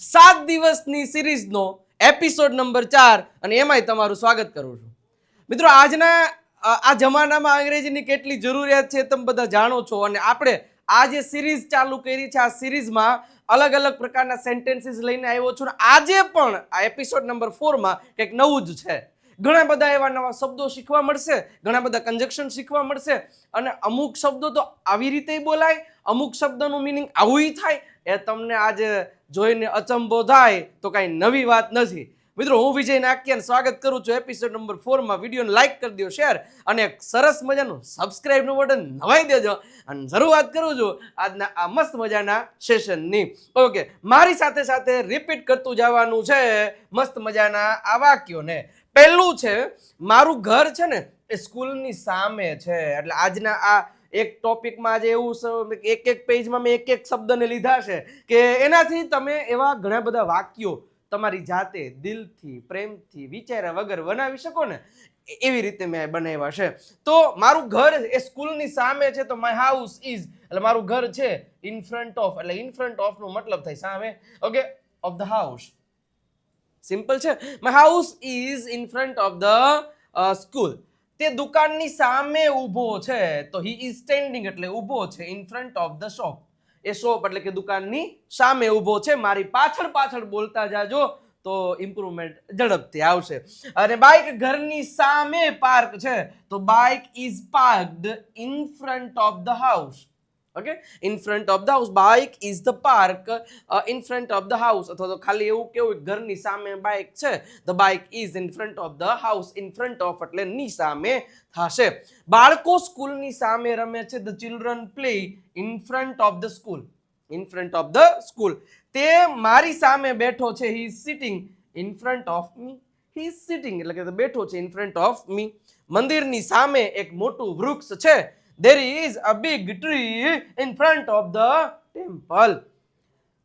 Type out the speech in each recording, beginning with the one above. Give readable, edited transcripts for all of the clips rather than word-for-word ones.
7 દિવસની સિરીઝનો episode number 4 અને એમાંય તમારું સ્વાગત કરું છું. મિત્રો, આજના આ જમાનામાં અંગ્રેજીની કેટલી જરૂરિયાત છે તમે બધા જાણો છો, અને આપણે આ જે સિરીઝ ચાલુ કરી છે, આ સિરીઝમાં અલગ અલગ પ્રકારના સેન્ટેન્સીસ લઈને આવ્યો છું. આજે પણ આ એપિસોડ નંબર 4માં કંઈક નવું જ છે. ઘણા બધા એવા નવા શબ્દો શીખવા મળશે, ઘણા બધા કન્જક્શન શીખવા મળશે, અને અમુક શબ્દો તો આવી રીતે બોલાય, અમુક શબ્દોનું મિનિંગ આવું થાય, એ તમને આજે જોઈને અચંબો થાય તો કાંઈ નવી વાત નથી. મિત્રો, હું વિજય નાકિયાન સ્વાગત કરું છું એપિસોડ નંબર 4માં. વિડીયોને લાઈક કરી દો, શેર અને એક સરસ મજાનું સબસ્ક્રાઇબનું બટન દબાવી દેજો. અને શરૂઆત કરું છું આજના આ મસ્ત મજાના સેશનની. ઓકે, મારી સાથે સાથે રિપીટ કરતું જવાનું છે મસ્ત મજાના આ વાક્યોને. પહેલું છે, મારું ઘર છે ને એ સ્કૂલની સામે છે. એટલે આજના આ એક ટોપિકમાં આજે એવું એક પેજમાં મેં એક શબ્દને લીધા છે કે એનાથી તમે એવા ઘણા બધા વાક્યો તમારી જાતે દિલથી પ્રેમથી વિચાર્યા વગર બનાવી શકો ને, એવી રીતે મેં બનાવ્યા છે. તો મારું ઘર એ સ્કૂલની સામે છે, તો માય હાઉસ ઇઝ એટલે મારું ઘર છે ઇન ફ્રન્ટ ઓફ, એટલે ઇન ફ્રન્ટ ઓફ નો મતલબ થાય સામે. Okay, of the house. Simple છે. My house is in front of the school. તે દુકાનની સામે ઊભો છે, તો હી ઇઝ સ્ટેન્ડિંગ એટલે ઊભો છે in front of the shop. A shop એટલે કે દુકાનની સામે ઊભો છે. મારી પાછળ પાછળ બોલતા જાજો તો ઇમ્પ્રુવમેન્ટ ઝડપથી આવશે. અને બાઇક ઘરની સામે પાર્ક છે, તો bike is parked in front of the house. Okay, in front of the house, bike is the park in front of the house. અથવા તો ખાલી એવું કેવું, ઘરની સામે બાઇક છે, the bike is in front of the house. In front of એટલે ની સામે થશે. બાળકો સ્કૂલની સામે રમે છે, the children play in front of the school. In front of the school. તે મારી સામે બેઠો છે, he is sitting in front of me. He is sitting એટલે કે બેઠો છે ઇન ફ્રન્ટ ઓફ મી. મંદિરની સામે એક મોટું વૃક્ષ છે, there is a big tree in front of the temple.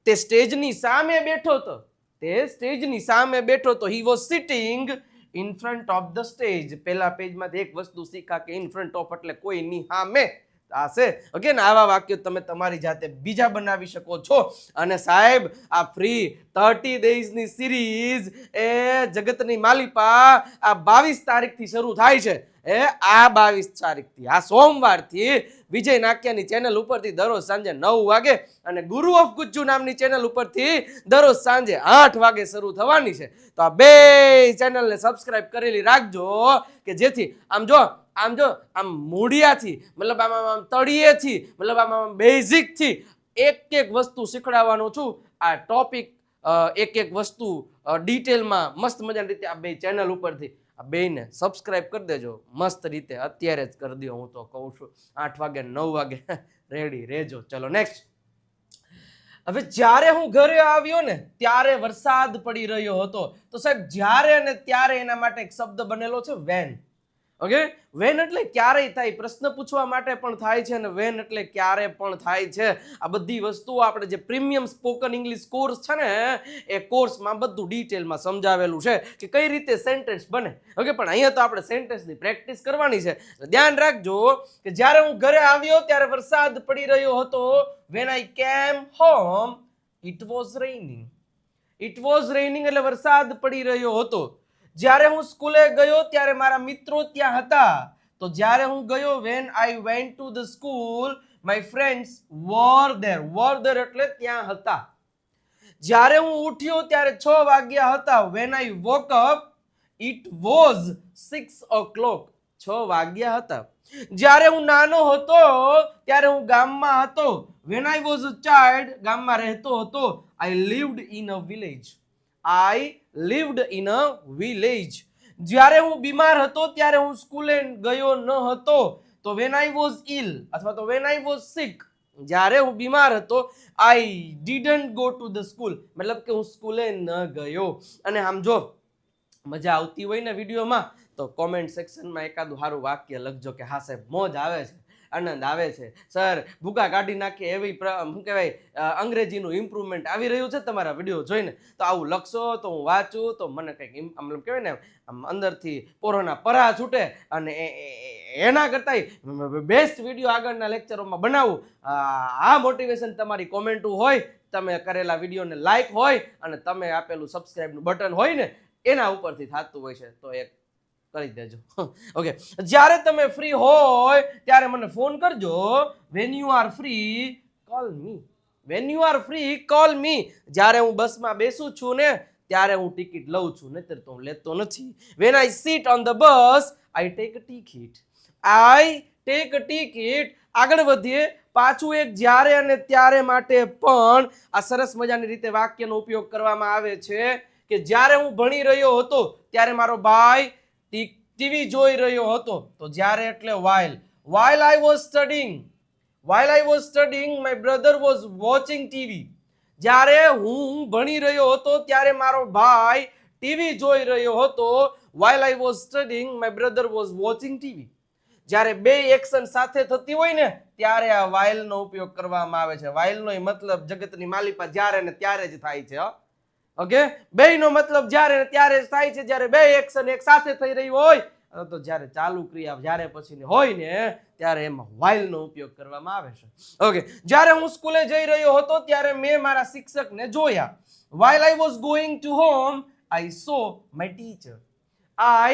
તે સ્ટેજની સામે બેઠો તો, તે સ્ટેજની સામે બેઠો તો, he was sitting in front of the stage. પહેલા પેજમાંથી એક વસ્તુ શીખા કે in front of એટલે કોઈની સામે થશે. ઓકે ને, આવા વાક્યો તમે તમારી જાતે બીજા બનાવી શકો છો. અને સાહેબ, આ ફ્રી 30 ડેઝની સિરીઝ એ જગતની માલિપા આ 22 તારીખથી શરૂ થાય છે. આ 22 તારીખથી, આ સોમવારથી વિજય નાકિયાની ચેનલ ઉપરથી દરરોજ સાંજે 9 વાગે અને ગુરુ ઓફ ગુજ્જુ નામની ચેનલ ઉપરથી દરરોજ સાંજે 8 વાગે શરૂ થવાની છે. તો આ બે ચેનલને સબસ્ક્રાઇબ કરેલી રાખજો કે જેથી આમ મૂળિયાથી, મતલબ આમ તળિયેથી, મતલબ આમ બેઝિકથી એક વસ્તુ શીખડાવવાનો છું. આ ટોપિક એક વસ્તુ ડિટેલમાં મસ્ત મજાની રીતે આ બે ચેનલ ઉપરથી આ બેને સબસ્ક્રાઇબ કરી દેજો મસ્ત રીતે. અત્યારે જ કરી દો, હું તો કહું છું 8 વાગે 9 વાગે રેડી રહેજો. ચલો નેક્સ્ટ. હવે જ્યારે હું ઘરે આવ્યો ને ત્યારે વરસાદ પડી રહ્યો હતો. તો સાહેબ, જ્યારે અને ત્યારે એના માટે એક શબ્દ બનેલો છે વેન. ઓકે, વેન એટલે ક્યારેય થાય, પ્રશ્ન પૂછવા માટે પણ થાય છે, અને વેન એટલે ક્યારે પણ થાય છે. આ બધી વસ્તુઓ આપણે જે પ્રીમિયમ સ્પોકન ઇંગ્લિશ કોર્સ છે ને, એ કોર્સમાં બધું ડિટેલમાં સમજાવેલું છે કે કઈ રીતે સેન્ટેન્સ બને. ઓકે, પણ અહીંયા તો આપણે સેન્ટેન્સની પ્રેક્ટિસ કરવાની છે. ધ્યાન રાખજો કે જ્યારે હું ઘરે આવ્યો ત્યારે વરસાદ પડી રહ્યો હતો. વેન આઈ કેમ home it was રેઇનિંગ. It was રેઇનિંગ એટલે વરસાદ પડી રહ્યો હતો. જ્યારે હું સ્કૂલે ગયો ત્યારે મારા મિત્રો ત્યાં હતા. તો જ્યારે હું ગયો, when I went to the school my friends were there. were there એટલે ત્યાં હતા. જ્યારે હું ઉઠ્યો ત્યારે 6 વાગ્યા હતા. when I woke up it was 6 o'clock. 6 વાગ્યા હતા. જ્યારે હું નાનો હતો ત્યારે હું ગામમાં હતો. when I was a child ગામમાં રહેતો હતો. I lived in a village. I lived in a village. જ્યારે હું બીમાર હતો ત્યારે હું સ્કૂલે ગયો ન હતો. તો when I was ill અથવા તો when I was sick, જ્યારે હું બીમાર હતો, I didn't go to the school મતલબ કે હું સ્કૂલે ન ગયો. અને આમ જો મજા આવતી હોય ને વિડીયોમાં તો કોમેન્ટ સેક્શનમાં એકાદું સારું વાક્ય લખજો કે હા સાહેબ મોજ આવે છે, આનંદ આવે છે, સર ભૂકા કાઢી નાખીએ એવી શું કહેવાય અંગ્રેજીનું ઇમ્પ્રુવમેન્ટ આવી રહ્યું છે તમારા વિડીયો જોઈને. તો આવું લખશો તો હું વાંચું તો મને કંઈક મતલબ કહેવાય ને આમ અંદરથી પોરોના પરા છૂટે. અને એના કરતાંય બેસ્ટ વિડીયો આગળના લેક્ચરોમાં બનાવું. આ મોટિવેશન તમારી કોમેન્ટો હોય તમે કરેલા વિડીયોને લાઈક હોય અને તમે આપેલું સબસ્ક્રાઇબનું બટન હોય ને એના ઉપરથી થતું હોય છે, તો એક કરી દેજો. ઓકે, જ્યારે તમે ફ્રી હોય ત્યારે મને ફોન કરજો. When you are free coal me. When you are free coal મી. જ્યારે હું બસમાં બેસું છું ને ત્યારે હું ટિકિટ લઉં છું, નહીતર તો હું લેતો નથી. When I sit on the bus I take a ticket. I take a ticket. આગળ વધીએ. પાછું એક જ્યારે અને ત્યારે માટે પણ આ સરસ મજાની રીતે વાક્યનો ઉપયોગ કરવામાં આવે છે કે જ્યારે હું ભણી રહ્યો હતો ત્યારે મારો ભાઈ ટીવી જોઈ રહ્યો હતો. તો જ્યારે એટલે while I was studying my brother was watching TV. જ્યારે હું ભણી રહ્યો હતો ત્યારે મારો ભાઈ ટીવી જોઈ રહ્યો હતો. while I was studying my brother was watching TV. જ્યારે બે એક્શન સાથે થતી હોય ને ત્યારે આ while નો ઉપયોગ કરવામાં આવે છે. while નો મતલબ જગતની માલિપા જ્યારે ને ત્યારે જ થાય છે. ઓકે, બેયનો મતલબ જ્યારે ને ત્યારે જ થાય છે. જ્યારે બે એક્શન એક સાથે થઈ રહી હોય તો જ્યારે ચાલુ ક્રિયા જ્યારે પછી હોય ને ત્યારે એમાં while નો ઉપયોગ કરવામાં આવે છે. ઓકે, જ્યારે હું સ્કૂલે જઈ રહ્યો હતો ત્યારે મેં મારા શિક્ષકને જોયા. while I was going to home I saw my teacher. I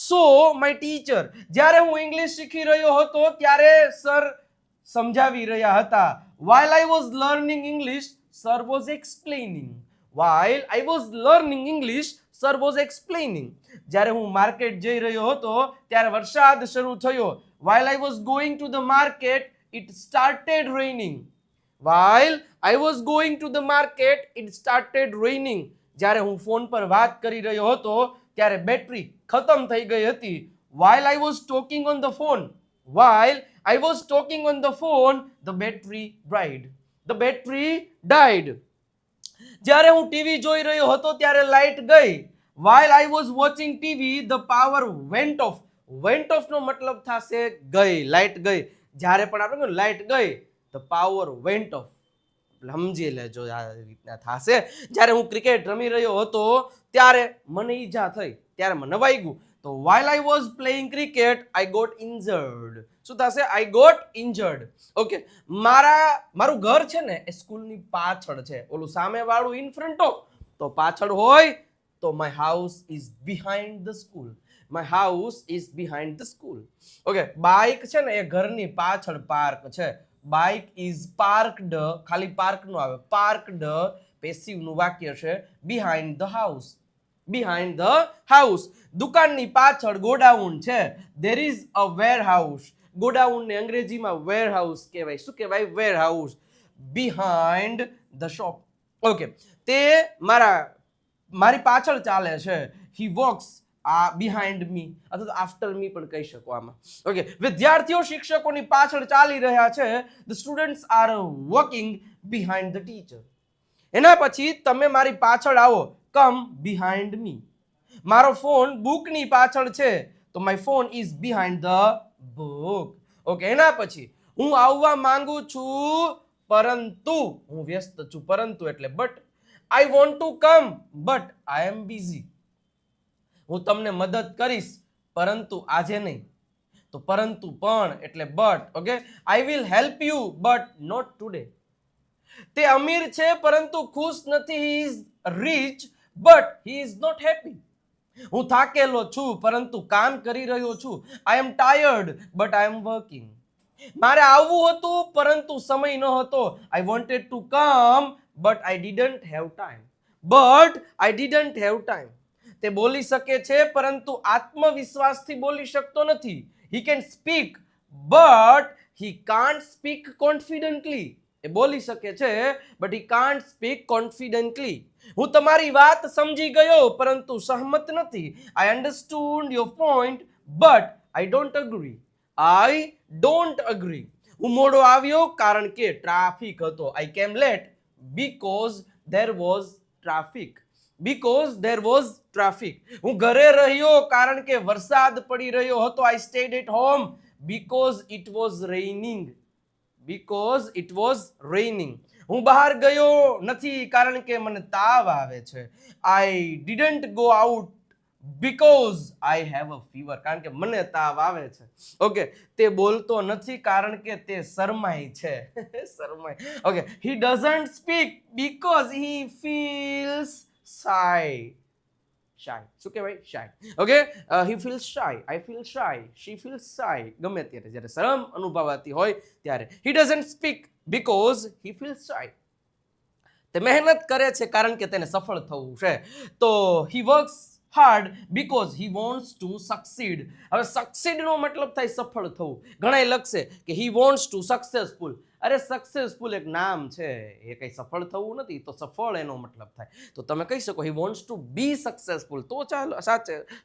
saw my teacher. જ્યારે હું ઇંગ્લિશ શીખી રહ્યો હતો ત્યારે સર સમજાવી રહ્યા હતા. while I was learning English sir was explaining. while I was learning English sir was explaining. જ્યારે હું માર્કેટ જઈ રહ્યો હતો ત્યારે વરસાદ શરૂ થયો. while I was going to the market it started raining. while I was going to the market it started raining. જ્યારે હું ફોન પર વાત કરી રહ્યો હતો ત્યારે બેટરી ખતમ થઈ ગઈ હતી. while I was talking on the phone the battery died. જ્યારે હું ટીવી જોઈ રહ્યો હતો ત્યારે લાઈટ ગઈ. while I was watching TV the power went off. નો મતલબ થશે ગઈ, લાઈટ ગઈ. જ્યારે પણ આપણે લાઈટ ગઈ the power went off. સમજી લેજો આ રીતના થશે. જ્યારે હું ક્રિકેટ રમી રહ્યો હતો ત્યારે મને ઈજા થઈ, ત્યારે મને વાગ્યું. તો while I was playing cricket I got injured. શું થશે? I got injured. ઓકે, મારું ઘર છે ને એ સ્કૂલની પાછળ છે. ઓલું સામે વાળું in front of, તો પાછળ હોય તો my house is behind the school. My house is behind the school. Okay, bike છે ને એ ઘરની પાછળ પાર્ક છે. બાઇક ઇઝ પાર્કડ, ખાલી પાર્ક નો આવે, પાર્કડ પેસિવ નું વાક્ય છે. behind the house. દુકાનની પાછળ ગોડાઉન છે. there is a warehouse. Godown ને અંગ્રેજીમાં warehouse કહેવાય. શું કહેવાય? warehouse. behind the shop. Okay, તે મારી પાછળ ચાલે છે. he walks behind me અથવા તો after me પણ કહી શકો આમાં. ઓકે, વિદ્યાર્થીઓ શિક્ષકોની પાછળ ચાલી રહ્યા છે. the students are walking behind the teacher. એના પછી તમે મારી પાછળ આવો. come behind me. મારો ફોન બુકની પાછળ છે તો my phone is behind the book. Okay, એના પછી હું આવવા માંગુ છું પરંતુ હું વ્યસ્ત છું. પરંતુ એટલે but. I want to come but I am busy. હું તમને મદદ કરીશ પરંતુ આજે નહીં. તો પરંતુ પણ એટલે but. Okay, I will help you but not today. તે અમીર છે પરંતુ ખુશ નથી. he is rich but he is not happy. હું થાકેલો છું પરંતુ કામ કરી રહ્યો છું. I am tired but I am working. મારે આવવું હતું પરંતુ સમય ન હતો. I wanted to come but I didn't have time. તે બોલી શકે છે પરંતુ આત્મવિશ્વાસથી બોલી શકતો નથી. he can speak but he can't speak confidently. એ બોલી શકે છે but he can't speak confidently. હું તમારી વાત સમજી ગયો પરંતુ સહમત નથી. I understood your point but I don't agree. હું મોડો આવ્યો કારણ કે ટ્રાફિક હતો. I came late because there was traffic. હું ઘરે રહ્યો કારણ કે વરસાદ પડી રહ્યો હતો. I stayed at home because it was raining. હું બહાર ગયો નથી કારણ કે મને તાવ આવે છે. I didn't go out because I have a fever, કારણ કે મને તાવ આવે છે. ઓકે, તે બોલતો નથી કારણ કે તે શરમાય છે. શરમાય. Okay, he doesn't speak because he feels shy. Shy શું કહેવાય? Shy. Okay, he feels shy, I feel shy, she feels shy. ગમે ત્યારે જ્યારે શરમ અનુભવાતી હોય ત્યારે. He doesn't speak because he feels shy. તે મહેનત કરે છે કારણ કે તેને સફળ થવું છે. તો he works hard because he wants to succeed. હવે સક્સીડ નો મતલબ થાય સફળ થવું. ઘણા લખશે કે હી વોન્ટ્સ ટુ સક્સેસફુલ. અરે સક્સેસફુલ એક નામ છે, એ કઈ સફળ થવું નથી. તો સફળ એનો મતલબ થાય. તો તમે કહી શકો he wants to B successful, તો ચાલો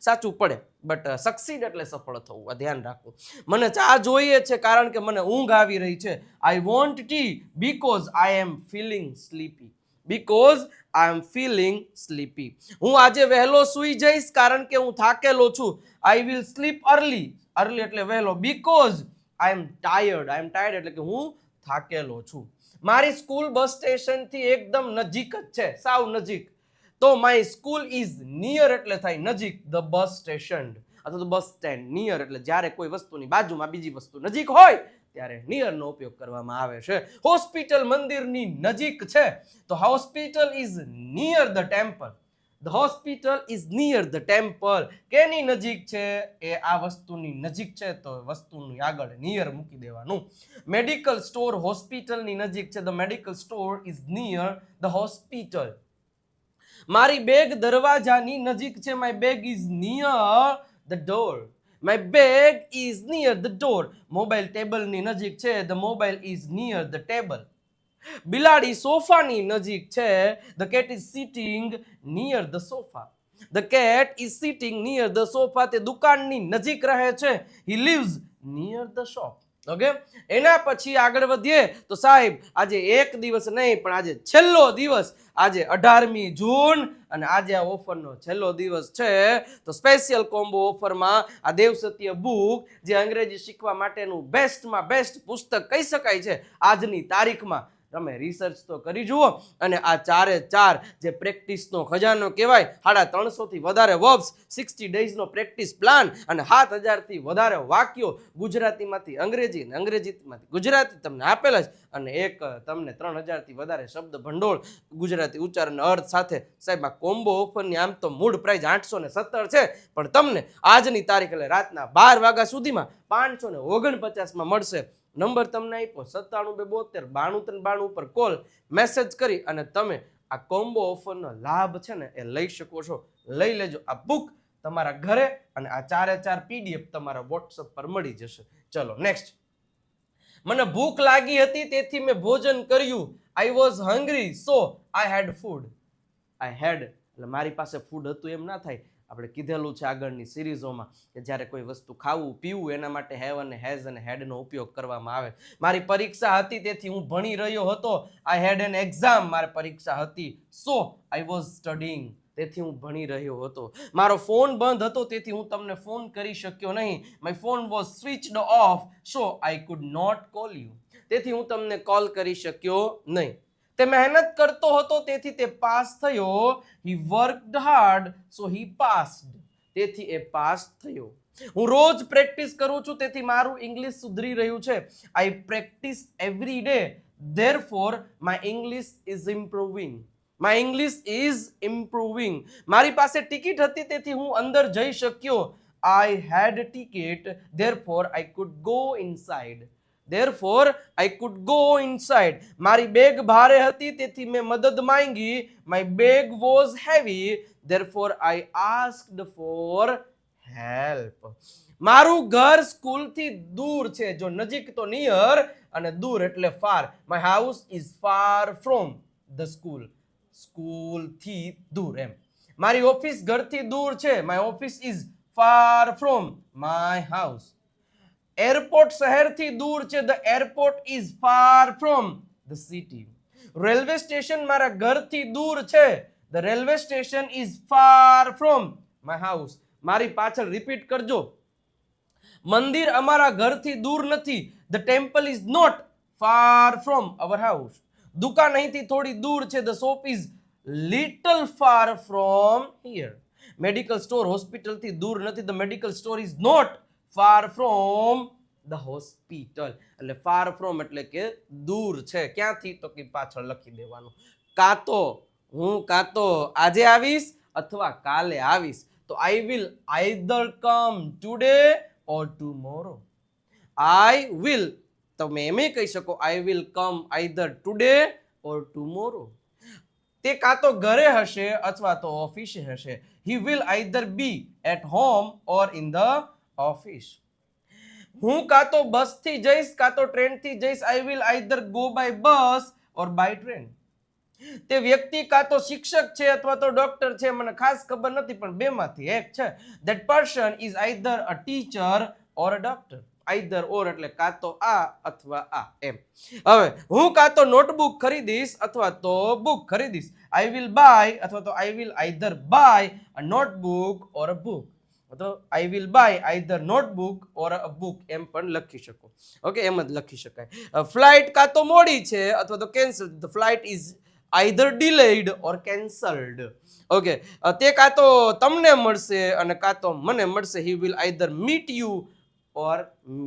સાચું પડે. બટ સક્સીડ એટલે સફળ થવું, આ ધ્યાન રાખવું. મને ચા જોઈએ છે કારણ કે મને ઊંઘ આવી રહી છે. I want tea because I am feeling sleepy. Because I am feeling sleepy. હું આજે વહેલો સૂઈ જઈશ કારણ કે હું થાકેલો છું. I will sleep early. Early એટલે વહેલો. Because I am tired. I am tired એટલે કે હું થાકેલો છું. મારી સ્કૂલ બસ સ્ટેશનથી એકદમ નજીક જ છે, સાવ નજીક. તો માય સ્કૂલ ઇઝ નિયર એટલે થાય નજીક ધ બસ સ્ટેશન અથવા તો બસ સ્ટેન્ડ. નિયર એટલે જ્યારે કોઈ વસ્તુની બાજુમાં બીજી વસ્તુ નજીક હોય ત્યારે નિયર નો ઉપયોગ કરવામાં આવે છે. હોસ્પિટલ મંદિરની નજીક છે, તો hospital is near the temple. The hospital is near the temple. કેની નજીક છે? એ આ વસ્તુની નજીક છે, તો વસ્તુની આગળ નિયર મૂકી દેવાનું. મેડિકલ સ્ટોર હોસ્પિટલની નજીક છે. The medical store is near the hospital. મારી બેગ દરવાજાની નજીક છે. My bag is near the door. My bag is near the door. Mobile ટેબલની નજીક છે. The mobile is near the table. બિલાડી સોફાની નજીક છે. The cat is sitting near the sofa. The cat is sitting near the sofa. તે દુકાનની નજીક રહે છે. He lives near the shop. Okay, એના પછી આગળ વધીએ તો સાહેબ આજે એક દિવસ નહીં પણ આજે છેલ્લો દિવસ, આજે 18મી જૂન અને આજે આ ઓફરનો છેલ્લો દિવસ છે. તો સ્પેશિયલ કોમ્બો ઓફરમાં આ દેવસત્ય બુક, જે અંગ્રેજી શીખવા માટેનું બેસ્ટમાં બેસ્ટ પુસ્તક કહી શકાય છે આજની તારીખમાં, તમે રિસર્ચ તો કરી જુઓ. અને આ 4 જે પ્રેક્ટિસનો ખજાનો કહેવાય, 350 થી વધારે વર્બ્સ, 60 ડેઝનો પ્રેક્ટિસ પ્લાન અને 7000 થી વધારે વાક્યો ગુજરાતીમાંથી અંગ્રેજી અને અંગ્રેજીમાંથી ગુજરાતી તમને આપેલા છે. અને એક તમને 3000 થી વધારે શબ્દ ભંડોળ ગુજરાતી ઉચ્ચારણ અર્થ સાથે. સાહેબ આ કોમ્બો ઓફરની આમ તો મૂળ પ્રાઇસ 817 છે, પણ તમને આજની તારીખ એટલે રાતના 12 વાગ્યા સુધીમાં 549માં મળશે. નંબર તમને આપ્યો 97 272 92 93 ઉપર કોલ મેસેજ કરી અને તમે આ કોમ્બો ઓફરનો લાભ છે ને એ લઈ શકો છો. લઈ લેજો આ બુક તમારા ઘરે, અને આ 4 PDF તમારા વોટ્સઅપ પર મળી જશે. ચલો નેક્સ્ટ. મને ભૂખ લાગી હતી તેથી મેં ભોજન કર્યું. I was hungry so I had food. I had એટલે મારી પાસે ફૂડ હતું એમ ના થાય. આપણે કીધેલું છે આગળની સિરીઝોમાં કે જ્યારે કોઈ વસ્તુ ખાવું પીવું એના માટે હેવ અને હેઝ અને હેડનો ઉપયોગ કરવામાં આવે. મારી પરીક્ષા હતી તેથી હું ભણી રહ્યો હતો. આઈ હેડ એન એક્ઝામ. મારી પરીક્ષા હતી. સો આઈ વોઝ સ્ટડીંગ તેથી હું ભણી રહ્યો હતો. મારો ફોન બંધ હતો તેથી હું તમને ફોન કરી શક્યો નહીં. My phone was switched off so I could not call you. તેથી હું તમને કોલ કરી શક્યો નહીં. તે મહેનત કરતો હતો તેથી તે પાસ થયો. હી વર્કડ હાર્ડ સો હી પાસ્ડ. તેથી એ પાસ થયો. હું રોજ પ્રેક્ટિસ કરું છું તેથી મારું ઇંગ્લિશ સુધરી રહ્યું છે. I practise every day therefore my English is improving. My English is improving. મારી પાસે ટિકિટ હતી તેથી હું અંદર જઈ શક્યો. I had ticket therefore I could go inside. Therefore, I could go inside. મારી બેગ ભારે હતી તેથી મેં મદદ માંગી. My bag was heavy. Therefore, I asked for help. મારું ઘર સ્કૂલથી દૂર છે. જો નજીક તો નિયર અને દૂર એટલે far. My house is far from the school. સ્કૂલથી દૂર એમ. મારી ઓફિસ ઘરથી દૂર છે. My office is far from my house. Airport શહેરથી દૂર છે. The airport is far from the city. Railway station મારા ઘરથી દૂર છે. The railway station is far from my house. મારી પાછળ રિપીટ કરજો. મંદિર અમારા ઘરથી દૂર નથી. The temple is not far from our house. દુકાન અહીંથી થોડી દૂર છે. The shop is little far from here. Medical store હોસ્પિટલથી દૂર નથી. The medical store is not far from the hospital. એટલે ફાર ફ્રોમ એટલે કે દૂર છે. ક્યાંથી? તો કે પાછળ લખી દેવાનું. કાં તો આજે આવીશ અથવા કાલે આવીશ. તો I will either come today or tomorrow. I will, તમે એમ કહી શકો I will come either today or tomorrow. તે કાં તો ઘરે હશે અથવા તો ઓફિસે હશે. He will either be at home or in the office. હું કાં તો બસથી જઈશ કાં તો ટ્રેનથી જઈશ. I will either go by bus or by train. તે વ્યક્તિ કાં તો શિક્ષક છે અથવા તો ડોક્ટર છે, મને ખાસ ખબર નથી, પણ બેમાંથી એક છે. That person is either a teacher or a doctor. Either ઓર એટલે કાં તો આ અથવા આ એમ. હવે હું કાં તો નોટબુક ખરીદીશ અથવા તો બુક ખરીદીશ. આઈ વિલ બાય અથવા તો I will either buy a notebook or a book. તો I will buy either notebook or a book એમ પણ લખી શકો. ઓકે, એમ જ લખી શકાય. ફ્લાઇટ કાં તો મોડી છે અથવા તો cancel. The flight is either delayed or cancelled. Okay, તે કાં તો તમને મળશે અને કાં તો મને મળશે. હી will either meet you or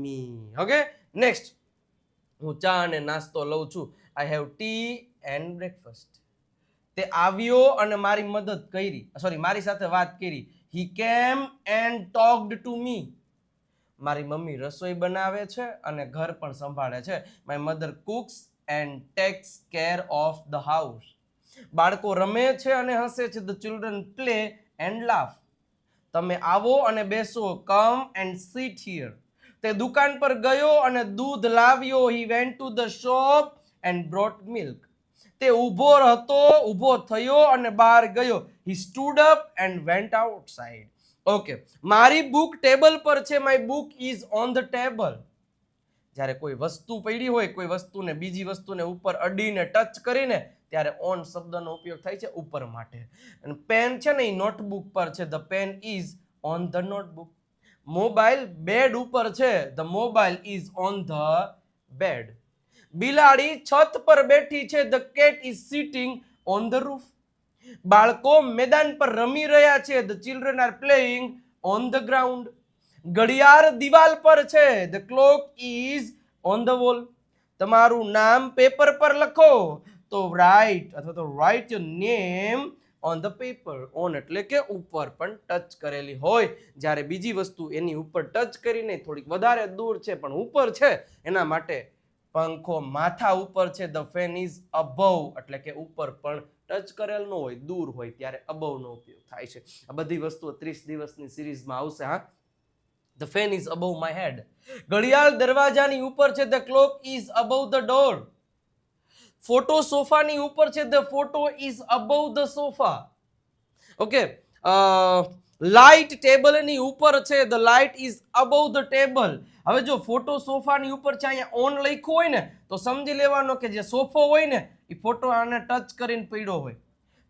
me. Okay, next. હું ચા અને નાસ્તો લઉં છું. I have T and breakfast. તે આવ્યો અને મારી મદદ કરી, મારી સાથે વાત કરી. હી કેમ એન્ડ ટોક્ડ ટુ મી. મારી મમ્મી રસોઈ બનાવે છે અને ઘર પણ સંભાળે છે. My mother cooks and takes care of the house. બાળકો રમે છે અને હસે છે. The children play and laugh. તમે આવો અને બેસો. Come and sit here. તે દુકાન પર ગયો અને દૂધ લાવ્યો. He went to the shop and brought milk. તે ઊભો થયો અને બહાર ગયો. He stood up and went outside. Okay, મારી બુક ટેબલ પર છે. My book is on the table. જ્યારે કોઈ વસ્તુ પડી હોય, કોઈ વસ્તુને બીજી વસ્તુને ઉપર અડીને ટચ કરીને, ત્યારે ઓન શબ્દનો ઉપયોગ થાય છે ઉપર માટે. અને પેન છે ને એ નોટબુક પર છે. The pen is on the notebook. Mobile bed ઉપર છે. The mobile is on the bed. બિલાડી છત પર બેઠી છે. The cat is sitting on the roof. બાળકો મેદાન પર રમી રહ્યા છે. The children are playing on the ground. ઘડિયાળ દિવાલ પર છે. The clock is on the wall. તમારું નામ પેપર પર લખો. તો રાઇટ અથવા તો write your name on the paper. On એટલે કે ઉપર પણ ટચ કરેલી હોય. જ્યારે બીજી વસ્તુ એની ઉપર ટચ કરીને થોડીક વધારે દૂર છે પણ ઉપર છે, એના માટે પંખો માથા ઉપર છે. ધ ફેન ઇઝ અબવ એટલે કે ઉપર પણ ટચ કરેલ ન હોય, દૂર હોય ત્યારે અબવ નો ઉપયોગ થાય છે. આ બધી વસ્તુઓ 30 દિવસની સિરીઝમાં આવશે. હા, the fan is above my head. ઘડિયાળ દરવાજાની ઉપર છે. The clock is above the door. Photo સોફાની ઉપર છે. The photo is above the sofa. Okay, light ટેબલની ઉપર છે. The light is above the table. હવે જો ફોટો સોફાની ઉપર છે, અહીંયા ઓન લખ્યું હોય ને તો સમજી લેવાનો કે જે સોફો હોય ને એ ફોટો આને ટચ કરીને પડ્યો હોય.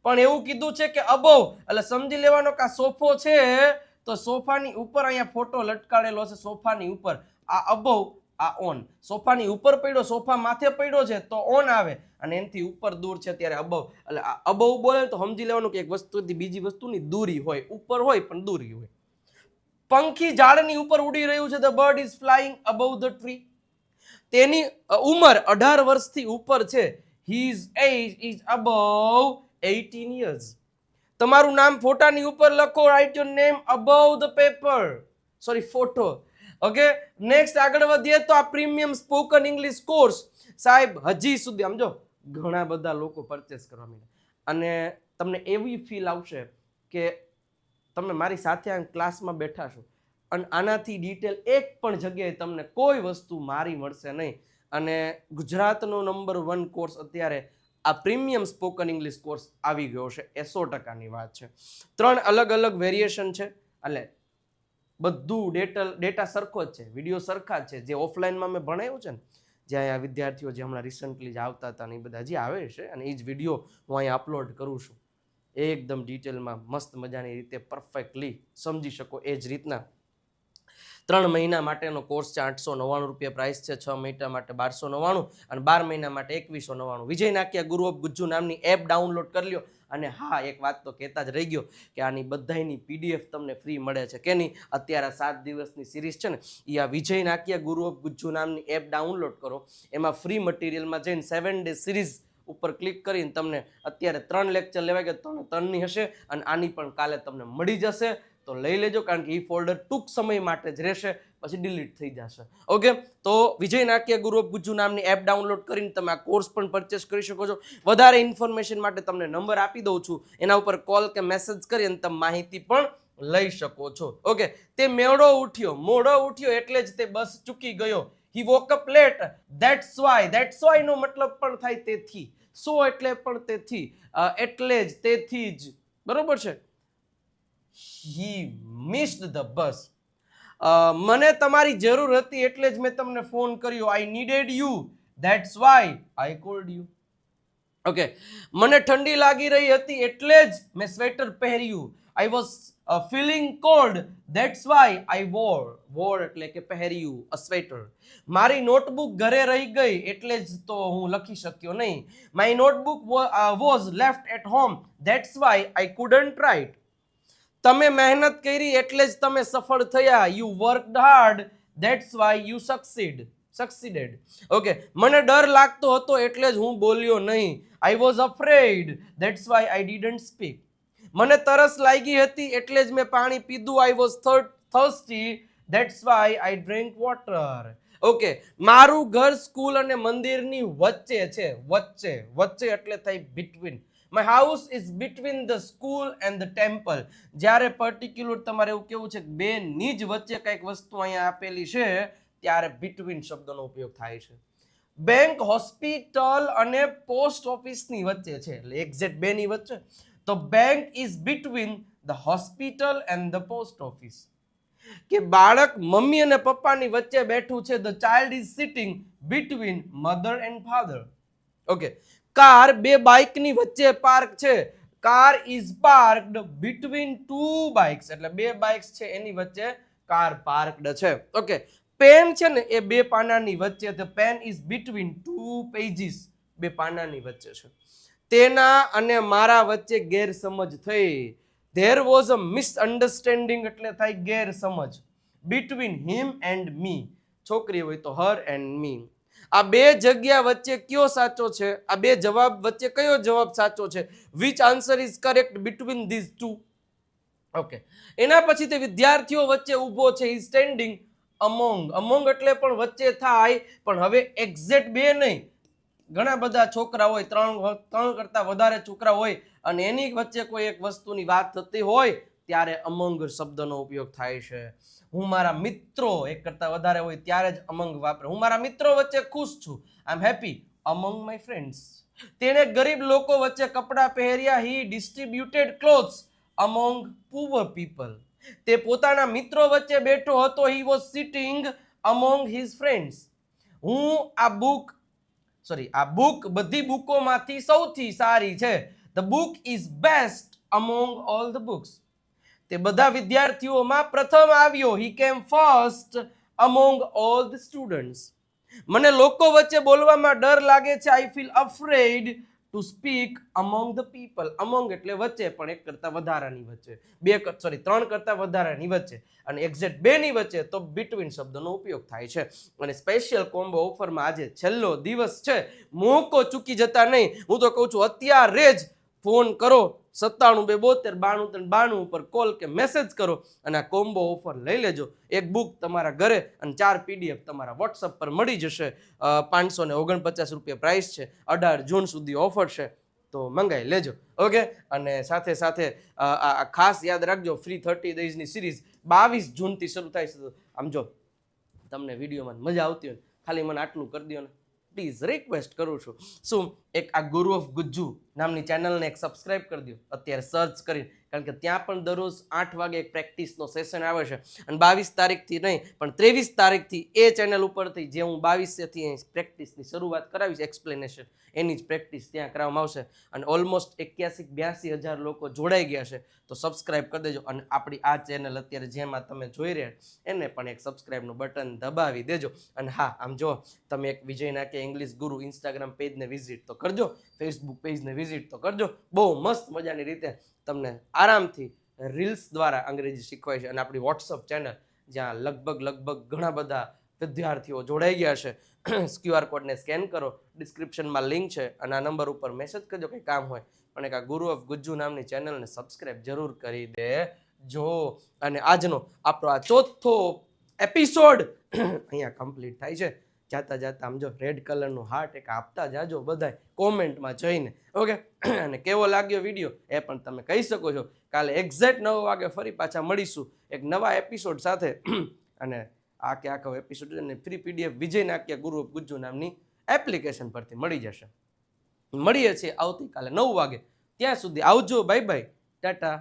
પણ એવું કીધું છે કે અબવ એટલે સમજી લેવાનો કે આ સોફો છે તો સોફાની ઉપર અહીંયા ફોટો લટકાડેલો છે. સોફાની ઉપર આ અબવ, આ ઓન. સોફાની ઉપર પડ્યો, સોફા માથે પડ્યો છે તો ઓન આવે, અને એનાથી ઉપર દૂર છે ત્યારે અબવ. એટલે આ અબવ બોલે તો સમજી લેવાનું કે એક વસ્તુથી બીજી વસ્તુની દૂરી હોય, ઉપર હોય પણ દૂરી હોય. પંખી ઝાડની ઉપર ઉડી રહ્યું છે. The bird is flying above the tree. તેની ઉંમર 18 વર્ષથી ઉપર છે. His age is above 18 years. તમારું નામ ફોટાની ઉપર લખો. Write your name above the paper, photo. Okay, next આગળ વધીએ તો આ પ્રીમિયમ સ્પોકન ઇંગ્લિશ કોર્સ સાહેબ હજી સુધી સમજો ઘણા બધા લોકો પરચેસ કરવા માંડ્યા, અને તમને એવી ફીલ આવશે કે તમે મારી સાથે આ ક્લાસમાં બેઠા છો અને આનાથી ડિટેલ એક પણ જગ્યાએ તમને કોઈ વસ્તુ મારી મળશે નહીં. અને ગુજરાતનો નંબર 1 કોર્સ અત્યારે આ પ્રીમિયમ સ્પોકન ઇંગ્લિશ કોર્સ આવી ગયો છે. એ 100%ની વાત છે. 3 અલગ અલગ વેરિએશન છે. એટલે બધું ડેટા સરખો જ છે, વિડીયો સરખા જ છે. જે ઓફલાઈનમાં મેં ભણાવ્યું છે ને, જ્યાં આ વિદ્યાર્થીઓ જે હમણાં રિસન્ટલી જ આવતા હતા ને એ બધા હજી આવે છે, અને એ જ વિડીયો હું અહીંયા અપલોડ કરું છું. એકદમ ડિટેલમાં મસ્ત મજાની રીતે પરફેક્ટલી સમજી શકો એ જ રીતના. 3 મહિના માટેનો કોર્સ છે. 899 રૂપિયા પ્રાઇસ છે. 6 મહિના માટે 1299 અને 12 મહિના માટે 2199. વિજય નાકિયા ગુરુ ઓફ ગુજ્જુ નામની એપ ડાઉનલોડ કરી લ્યો અને હા, એક વાત તો કહેતા જ રહી ગયો કે આની બધાની PDF તમને ફ્રી મળે છે કે નહીં. અત્યારે 7 દિવસની સિરીઝ છે ને એ આ વિજય નાકિયા ગુરુ ઓફ ગુજ્જુ નામની એપ ડાઉનલોડ કરો. એમાં ફ્રી મટીરિયલમાં જઈને 7 ડે સિરીઝ ઉપર ક્લિક કરીને તમને અત્યારે 3 લેક્ચર લેવાય ગયા, 3ની હશે અને આની પણ કાલે તમને મળી જશે. તો લઈ લેજો, કારણ કે એ ફોલ્ડર ટૂંક સમય માટે જ રહેશે, પછી ડિલીટ થઈ જશે. ઓકે, તો વિજય નાકિયા ગુરુ ઓફ ગુજ્જુ નામની એપ ડાઉનલોડ કરીને તમે આ કોર્સ પણ પરચેસ કરી શકો છો. વધારે ઇન્ફોર્મેશન માટે તમને નંબર આપી દઉં છું, એના ઉપર કોલ કે મેસેજ કરી અને તમે માહિતી પણ લઈ શકો છો. ઓકે, તે મોડો ઉઠ્યો એટલે જ તે બસ ચૂકી ગયો. He woke up late, that's why નો મતલબ પણ થાય તેથી. સો એટલે પણ તેથી, એટલે જ, તેથી જ, બરોબર છે. He missed the bus. મને તમારી જરૂર હતી એટલે જ મેં તમને ફોન કર્યો. I needed you, that's why I called you. Okay, મને ઠંડી લાગી રહી હતી એટલે જ મેં સ્વેટર પહેર્યું. I was feeling cold, that's why I wore એટલે કે પહેર્યું a sweater. મારી નોટબુક ઘરે રહી ગઈ એટલે જ તો હું લખી શક્યો નહીં. My notebook was left at home, that's why I couldn't write. તમે મહેનત કરી એટલે જ તમે સફળ થયા. You worked hard, that's why you succeeded. Okay, મને ડર લાગતો હતો એટલે જ હું બોલ્યો નહીં. I was afraid, that's why I didn't speak. મને તરસ લાગી હતી એટલે જ મેં પાણી પીધું. I was thirsty, that's why I drank water. Okay, મારું ઘર સ્કૂલ અને મંદિરની વચ્ચે છે. વચ્ચે એટલે થાય between. My house is between the school and the temple. જ્યારે પર્ટિક્યુલર તમારે એવું કેવું છે કે બે ની જ વચ્ચે કંઈક વસ્તુ અહીંયા આપેલી છે ત્યારે between શબ્દનો ઉપયોગ થાય છે. બેંક, હોસ્પિટલ અને પોસ્ટ ઓફિસની વચ્ચે છે, એટલે એક્ઝેક્ટ બે ની વચ્ચે. તો bank is between the hospital and the post office. કે બાળક મમ્મી અને પપ્પાની વચ્ચે બેઠું છે. The child is sitting between mother and father. Okay, car બે બાઇકની વચ્ચે પાર્ક છે. Car is parked between two bikes, એટલે બે બાઇક્સ છે એની વચ્ચે કાર પાર્કડ છે. ઓકે, પેન છે ને એ બે પાનાની વચ્ચે. The pen is between two pages, બે પાનાની વચ્ચે છે. તેના અને મારા વચ્ચે ગેરસમજ થઈ. There was a misunderstanding એટલે થાય ગેરસમજ. Between him and me, છોકરી હોય તો her and me. આ બે જગ્યા વચ્ચે કયો સાચો છે? આ બે જવાબ વચ્ચે કયો જવાબ સાચો છે? Which answer is correct between these two? Okay, એના પછી તે વિદ્યાર્થીઓ વચ્ચે ઊભો છે. He standing among એટલે પણ વચ્ચે થાય, પણ હવે એક્ઝેક્ટ બે નહીં, ઘણા બધા છોકરા હોય, ત્રણ કરતા વધારે છોકરા હોય અને એની વચ્ચે કોઈ એક વસ્તુની વાત થતી હોય ત્યારે among શબ્દનો ઉપયોગ થાય છે. હું મારા મિત્રો એક કરતા વધારે હોય ત્યારે જ among વાપરે. હું મારા મિત્રો વચ્ચે ખુશ છું. I am happy among my friends. તેણે ગરીબ લોકો વચ્ચે કપડાં પહેર્યા. He distributed clothes among poor people. તે પોતાના મિત્રો વચ્ચે બેઠો હતો. He was sitting among his friends. આ બુક બધી બુકોમાંથી સૌથી સારી છે. The book is best among all the books. તે બધા વિદ્યાર્થીઓમાં પ્રથમ આવ્યો. He came first among all the students. મને લોકો વચ્ચે બોલવામાં ડર લાગે છે. I feel afraid to speak among the people. among એટલે વચ્ચે, પણ એક કરતા વધારાની વચ્ચે, ત્રણ કરતા વધારાની વચ્ચે, અને એક્ઝેક્ટ બે ની વચ્ચે તો between શબ્દનો ઉપયોગ થાય છે. અને સ્પેશિયલ કોમ્બો ઓફરમાં આજે છેલ્લો દિવસ છે. મોકો ચૂકી જતા નહીં. હું તો કહું છું અત્યારે જ ફોન કરો. 97 272 92 ઉપર કોલ કે મેસેજ કરો અને આ કોમ્બો ઓફર લઈ લેજો. એક બુક તમારા ઘરે અને 4 PDF તમારા વોટ્સઅપ પર મળી જશે. 549 રૂપિયા પ્રાઇસ છે. 18 જૂન સુધી ઓફર છે, તો મંગાઈ લેજો. ઓકે, અને સાથે સાથે આ ખાસ યાદ રાખજો, ફ્રી 30 ડેઝની સિરીઝ 22 જૂનથી શરૂ થાય છે. આમ જો તમને વિડીયોમાં મજા આવતી હોય ખાલી મને આટલું કરી દો ને, પ્લીઝ રિક્વેસ્ટ કરું છું. શું એક આ ગુરુ ઓફ ગુજ્જુ નામની ચેનલને એક સબસ્ક્રાઇબ કરી દો અત્યારે સર્ચ કરીને, કારણ કે ત્યાં પણ દરરોજ 8 વાગે એક પ્રેક્ટિસનો સેશન આવે છે. અને 22 તારીખથી નહીં પણ 23 તારીખથી એ ચેનલ ઉપરથી જે હું 22થી પ્રેક્ટિસની શરૂઆત કરાવીશ, એક્સપ્લેનેશન એની જ પ્રેક્ટિસ ત્યાં કરવામાં આવશે. અને ઓલમોસ્ટ 81-82 હજાર લોકો જોડાઈ ગયા છે, તો સબસ્ક્રાઇબ કરી દેજો. અને આપણી આ ચેનલ અત્યારે જેમાં તમે જોઈ રહ્યા એને પણ એક સબસ્ક્રાઇબનું બટન દબાવી દેજો. અને હા, આમ જો તમે એક વિજય નાકે ઇંગ્લિશ ગુરુ ઇન્સ્ટાગ્રામ પેજને વિઝિટ તો કરજો, ફેસબુક પેજને વિઝિટ તો કરજો. બહુ મસ્ત મજાની રીતે તમને આરામથી રીલ્સ દ્વારા અંગ્રેજી શીખવાય છે. અને આપણી વોટ્સઅપ ચેનલ જ્યાં લગભગ ઘણા બધા વિદ્યાર્થીઓ જોડાઈ ગયા છે. QR કોડને સ્કેન કરો, ડિસ્ક્રિપ્શનમાં લિંક છે અને આ નંબર ઉપર મેસેજ કરજો કંઈ કામ હોય. પણ એક આ ગુરુ ઓફ ગુજ્જુ નામની ચેનલને સબસ્ક્રાઇબ જરૂર કરી દેજો. અને આજનો આપણો આ ચોથો એપિસોડ અહીંયા કમ્પ્લીટ થાય છે. જાતા આમ જો રેડ કલરનું હાર્ટ એક આપતા જાજો બધાય કોમેન્ટમાં જઈને. ઓકે, અને કેવો લાગ્યો વિડીયો એ પણ તમે કહી શકો છો. કાલે એક્ઝેક્ટ 9 વાગે ફરી પાછા મળીશું એક નવા એપિસોડ સાથે. અને આખો એપિસોડ ફ્રી PDF વિજય નાખ્યા ગુરુ ઓફ ગુજ્જુ નામની એપ્લિકેશન પરથી મળી જશે. મળીએ છીએ આવતીકાલે 9 વાગે. ત્યાં સુધી આવજો, બાય બાય, ટાટા.